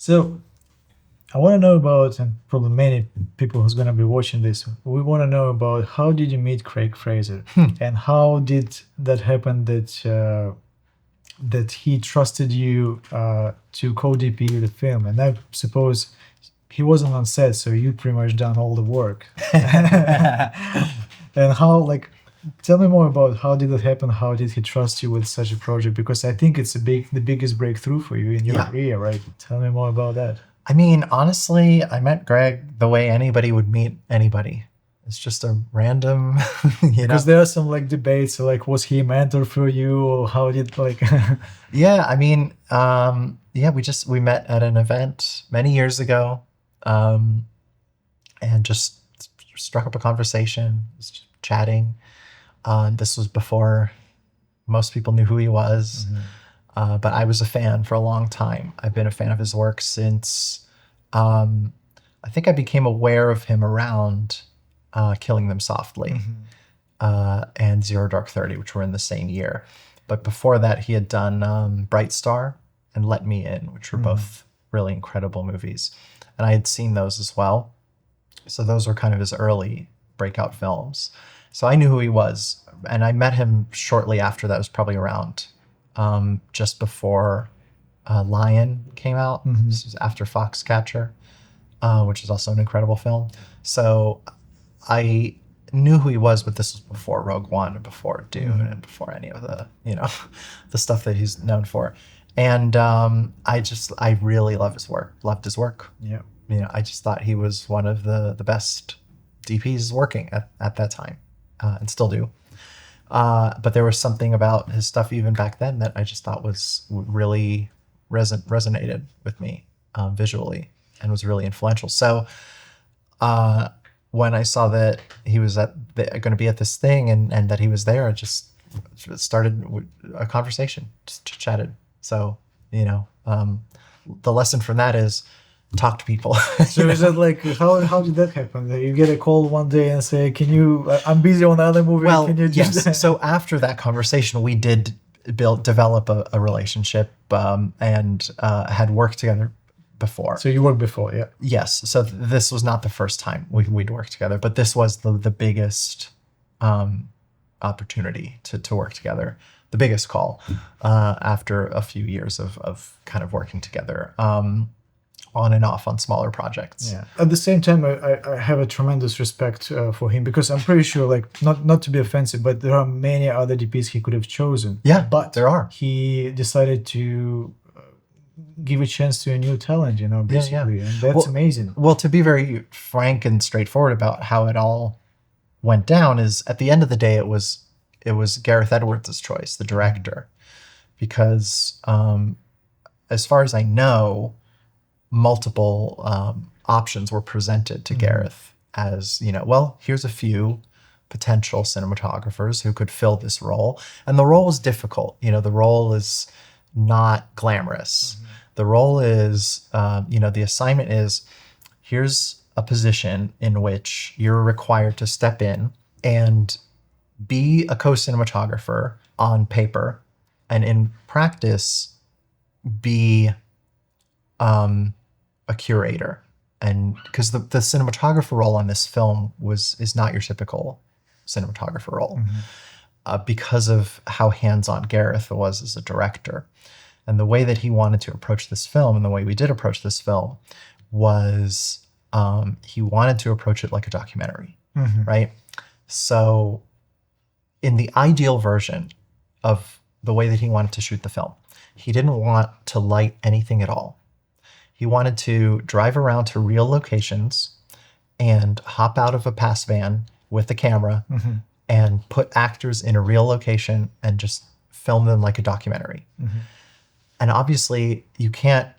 So I want to know about, and probably many people who's going to be watching this, we want to know about how did you meet Craig Fraser, and how did that happen that he trusted you to co-DP the film, and I suppose he wasn't on set, so you pretty much done all the work. And how, like, tell me more about how did it happen? How did he trust you with such a project? Because I think it's the biggest breakthrough for you in your career, right? Tell me more about that. I mean, honestly, I met Greg the way anybody would meet anybody. It's just a random, Because there are some like debates, like was he a mentor for you, or how did like? Yeah, I mean, we met at an event many years ago, and just struck up a conversation, just chatting. This was before most people knew who he was, but I was a fan for a long time. I've been a fan of his work since I think I became aware of him around Killing Them Softly and Zero Dark 30, which were in the same year. But before that, he had done Bright Star and Let Me In, which were both really incredible movies. And I had seen those as well. So those were kind of his early breakout films. So I knew who he was. And I met him shortly after that. It was probably around just before Lion came out. This was after Foxcatcher, which is also an incredible film. So I knew who he was, but this was before Rogue One and before Dune and before any of the, the stuff that he's known for. And I really loved his work. Yeah. I just thought he was one of the best DPs working at that time, and still do. But there was something about his stuff even back then that I just thought was really resonated with me visually and was really influential. So when I saw that he was going to be at this thing and that he was there, I just started a conversation, just chatted. So, the lesson from that is talk to people. So is that like, how did that happen? That you get a call one day and say, I'm busy on another movie. Well, can you just... yes. So after that conversation, we did develop a relationship and had worked together before. So you worked before, yeah? Yes. So this was not the first time we'd worked together, but this was the biggest opportunity to work together, the biggest call after a few years of kind of working together on and off on smaller projects. Yeah. At the same time, I have a tremendous respect for him, because I'm pretty sure, like, not to be offensive, but there are many other DPs he could have chosen. Yeah, but there are. He decided to give a chance to a new talent, basically. And that's amazing. Well, to be very frank and straightforward about how it all went down is, at the end of the day, it was Gareth Edwards' choice, the director, because as far as I know, multiple options were presented to Gareth as, here's a few potential cinematographers who could fill this role. And the role is difficult. The role is not glamorous. The role is, the assignment is, here's a position in which you're required to step in and be a co-cinematographer on paper, and in practice be a curator. And because the cinematographer role on this film is not your typical cinematographer role, because of how hands-on Gareth was as a director. And the way that he wanted to approach this film, and the way we did approach this film, was he wanted to approach it like a documentary, right? So in the ideal version of the way that he wanted to shoot the film, he didn't want to light anything at all. He wanted to drive around to real locations and hop out of a pass van with a camera and put actors in a real location and just film them like a documentary. And obviously you can't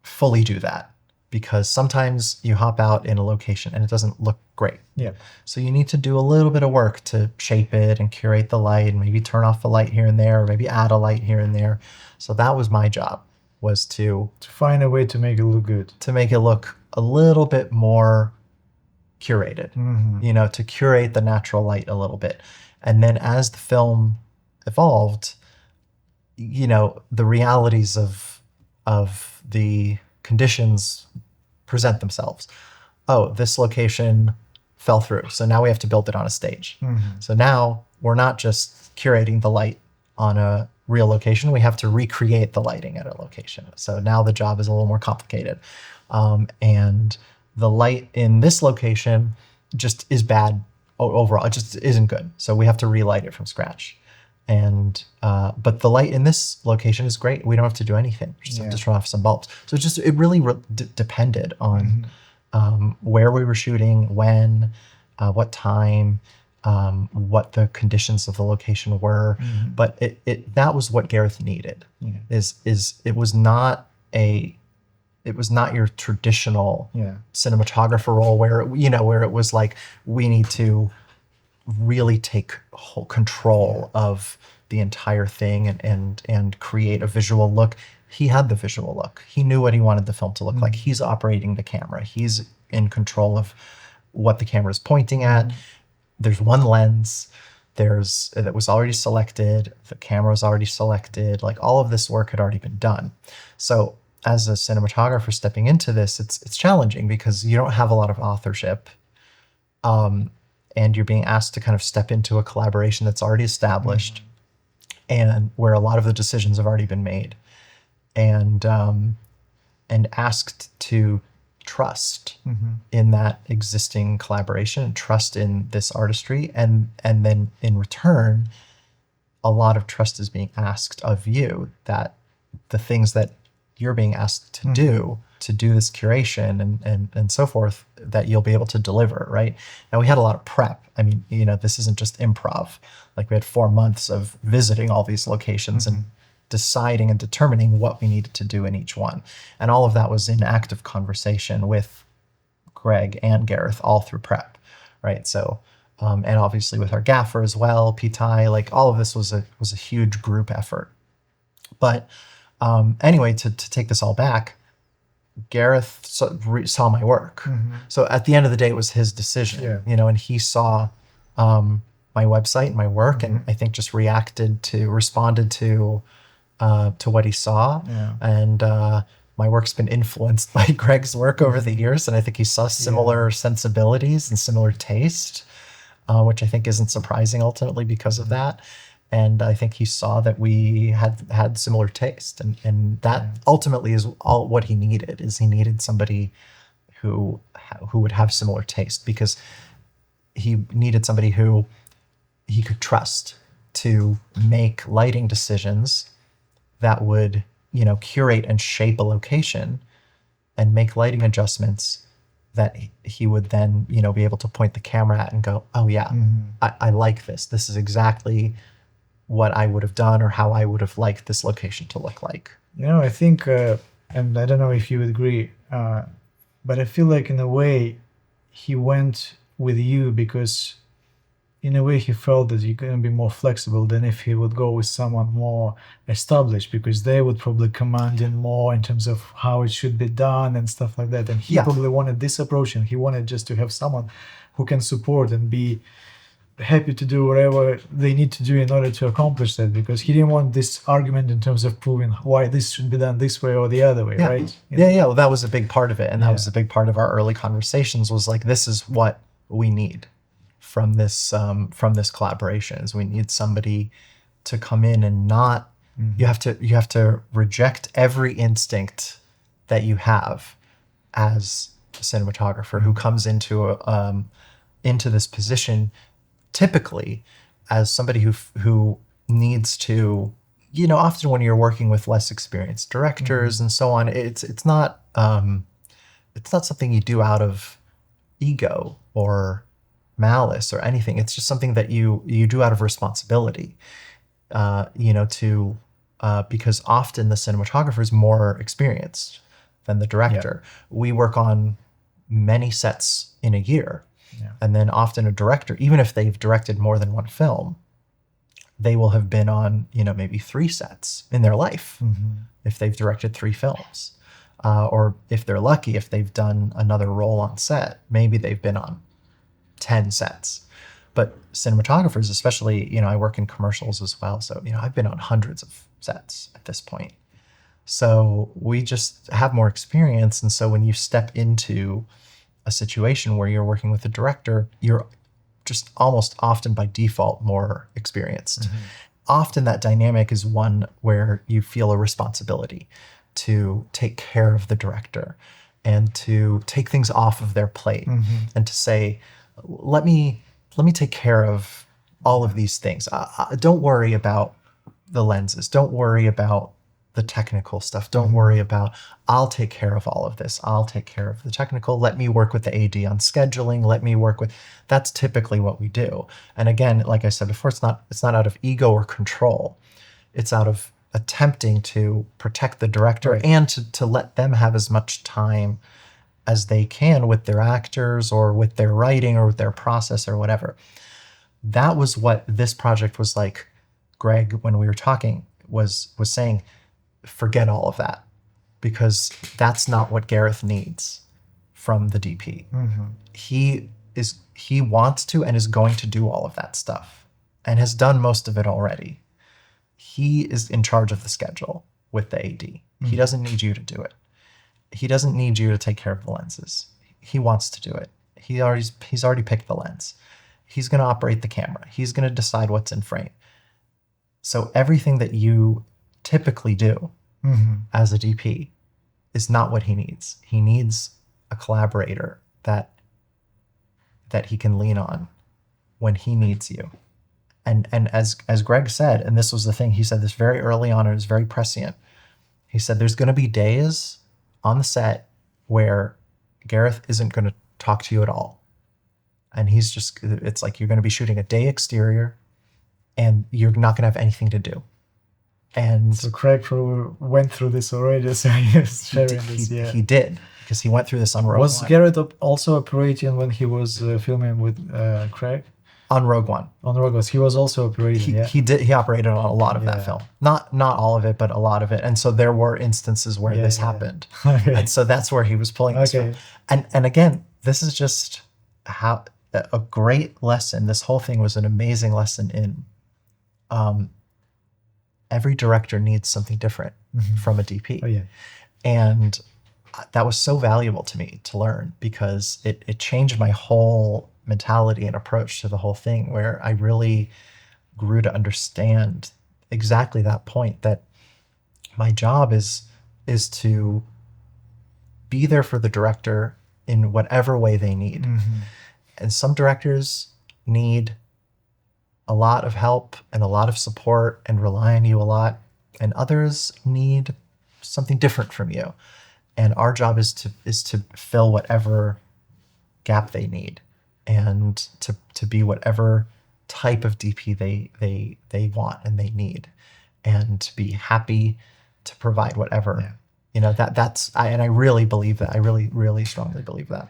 fully do that, because sometimes you hop out in a location and it doesn't look great. Yeah. So you need to do a little bit of work to shape it and curate the light, and maybe turn off a light here and there, or maybe add a light here and there. So that was my job, was to find a way to make it look good. To make it look a little bit more curated, to curate the natural light a little bit. And then as the film evolved, the realities of the conditions present themselves. Oh, this location fell through, so now we have to build it on a stage. So now we're not just curating the light on a real location, we have to recreate the lighting at a location. So now the job is a little more complicated. And the light in this location just is bad overall. It just isn't good. So we have to relight it from scratch. And but the light in this location is great. We don't have to do anything. We just have to turn off some bulbs. So it really depended on where we were shooting, when, what time, what the conditions of the location were. But that was what Gareth needed. It was not your traditional cinematographer role where it was like, we need to really take whole control of the entire thing and create a visual look. He had the visual look. He knew what he wanted the film to look like. He's operating the camera. He's in control of what the camera is pointing at. There's one lens. That was already selected. The camera was already selected. Like, all of this work had already been done. So as a cinematographer stepping into this, it's challenging because you don't have a lot of authorship. And you're being asked to kind of step into a collaboration that's already established and where a lot of the decisions have already been made, and asked to trust in that existing collaboration and trust in this artistry. And then in return, a lot of trust is being asked of you, that the things that you're being asked to do this curation and so forth, that you'll be able to deliver, right? Now, we had a lot of prep. I mean, this isn't just improv. Like, we had 4 months of visiting all these locations and deciding and determining what we needed to do in each one. And all of that was in active conversation with Greig and Gareth all through prep, right? So, and obviously with our gaffer as well, Pitai, like, all of this was a huge group effort. But anyway, to take this all back, Gareth saw my work. So at the end of the day, it was his decision, and he saw my website and my work, and I think just responded to what he saw. And my work's been influenced by Greig's work over the years, and I think he saw similar sensibilities and similar taste, which I think isn't surprising ultimately because of that. And I think he saw that we had similar taste, and that ultimately is all what he needed. Is he needed somebody who would have similar taste, because he needed somebody who he could trust to make lighting decisions that would, curate and shape a location and make lighting adjustments that he would then, be able to point the camera at and go, oh yeah, I like this. This is exactly what I would have done, or how I would have liked this location to look like. I think, and I don't know if you would agree, but I feel like in a way he went with you because in a way he felt that you can be more flexible than if he would go with someone more established, because they would probably command in more in terms of how it should be done and stuff like that. And he probably wanted this approach, and he wanted just to have someone who can support and be happy to do whatever they need to do in order to accomplish that, because he didn't want this argument in terms of proving why this should be done this way or the other way, right? Well, that was a big part of it, and that was a big part of our early conversations, was like, this is what we need from this collaboration. Is we need somebody to come in and not you have to reject every instinct that you have as a cinematographer who comes into this position, typically as somebody who needs to, often when you're working with less experienced directors and so on, it's not something you do out of ego or malice or anything. It's just something that you do out of responsibility, because often the cinematographer is more experienced than the director. We work on many sets in a year. And then often a director, even if they've directed more than one film, they will have been on, maybe 3 sets in their life if they've directed 3 films. Or if they're lucky, if they've done another role on set, maybe they've been on 10 sets. But cinematographers, especially, I work in commercials as well. So, I've been on hundreds of sets at this point. So we just have more experience. And so when you step into a situation where you're working with a director, you're just almost often by default more experienced. Often that dynamic is one where you feel a responsibility to take care of the director and to take things off of their plate and to say, let me take care of all of these things. Don't worry about the lenses. Don't worry about the technical stuff. Don't worry about, I'll take care of all of this. I'll take care of the technical. Let me work with the AD on scheduling. Let me work with, that's typically what we do. And again, like I said before, it's not out of ego or control. It's out of attempting to protect the director and to let them have as much time as they can with their actors or with their writing or with their process or whatever. That was what this project was like. Greg, when we were talking, was saying, forget all of that, because that's not what Gareth needs from the DP. He wants to and is going to do all of that stuff and has done most of it already. He is in charge of the schedule with the AD. He doesn't need you to do it. He doesn't need you to take care of the lenses. He wants to do it. He's already picked the lens. He's going to operate the camera. He's going to decide what's in frame. So everything that you typically do as a DP is not what he needs. He needs a collaborator that he can lean on when he needs you. And as Greg said, and this was the thing, he said this very early on, it was very prescient. He said there's going to be days on the set where Gareth isn't going to talk to you at all. And it's like you're going to be shooting a day exterior and you're not going to have anything to do. And so Craig went through this already, so he was sharing this. He did, because he went through this on Rogue One. Was Gareth also operating when he was filming with Craig? On Rogue One. On Rogue One, he was also operating. He operated on a lot of that film. Not all of it, but a lot of it. And so there were instances where this happened. And so that's where he was pulling this from. And again, this is just how a great lesson. This whole thing was an amazing lesson in every director needs something different from a DP. And that was so valuable to me to learn, because it changed my whole mentality and approach to the whole thing, where I really grew to understand exactly that point, that my job is to be there for the director in whatever way they need. And some directors need a lot of help and a lot of support and rely on you a lot, and others need something different from you. And our job is to fill whatever gap they need, and to be whatever type of DP they want and they need, and to be happy to provide whatever. You know, that's I really believe that. I really, really strongly believe that.